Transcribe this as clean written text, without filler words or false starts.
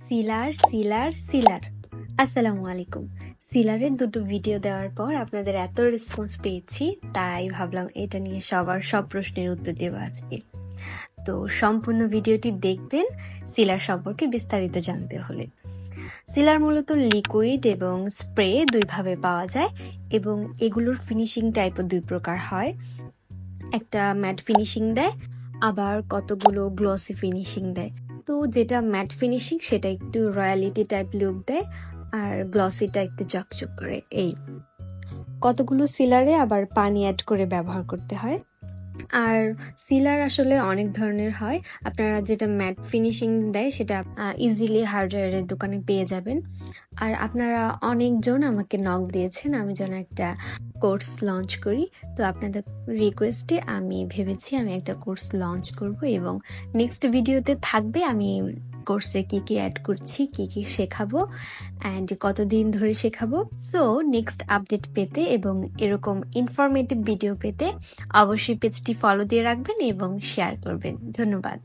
সিলার সিলার সিলার আসসালামু আলাইকুম। সিলারের দুটো ভিডিও দেওয়ার পর আপনাদের এত রেসপন্স পেয়েছি, তাই ভাবলাম এটা নিয়ে সবার সব প্রশ্নের উত্তর দেব আজকে। তো সম্পূর্ণ ভিডিওটি দেখবেন সিলার সম্পর্কে বিস্তারিত জানতে হলে। সিলার মূলত লিকুইড এবং স্প্রে দুইভাবে পাওয়া যায় এবং এগুলোর ফিনিশিং টাইপও দুই প্রকার হয়। একটা ম্যাট ফিনিশিং দেয়, আবার কতগুলো গ্লসি ফিনিশিং দেয়। তো যেটা ম্যাট ফিনিশিং সেটা একটু রয়্যালিটি টাইপ লুক দেয়, আর গ্লসিটা একটু চকচক করে। এই কতগুলো সিলারে আবার পানি অ্যাড করে ব্যবহার করতে হয়। আর সিলার আসলে অনেক ধরনের হয়। আপনারা যেটা ম্যাট ফিনিশিং দেয় সেটা ইজিলি হার্ডওয়্যারের দোকানে পেয়ে যাবেন। আর আপনারা অনেকজন আমাকে নক দিয়েছেন আমি যেন একটা কোর্স লঞ্চ করি। তো আপনাদের রিকোয়েস্টে আমি ভেবেছি আমি একটা কোর্স লঞ্চ করব এবং নেক্সট ভিডিওতে থাকবে আমি কোর্সে কি কি অ্যাড করছি, কি কি শেখাবো অ্যান্ড কতদিন ধরে শেখাবো। সো নেক্সট আপডেট পেতে এবং এরকম ইনফরমেটিভ ভিডিও পেতে অবশ্যই পেজটি ফলো দিয়ে রাখবেন এবং শেয়ার করবেন। ধন্যবাদ।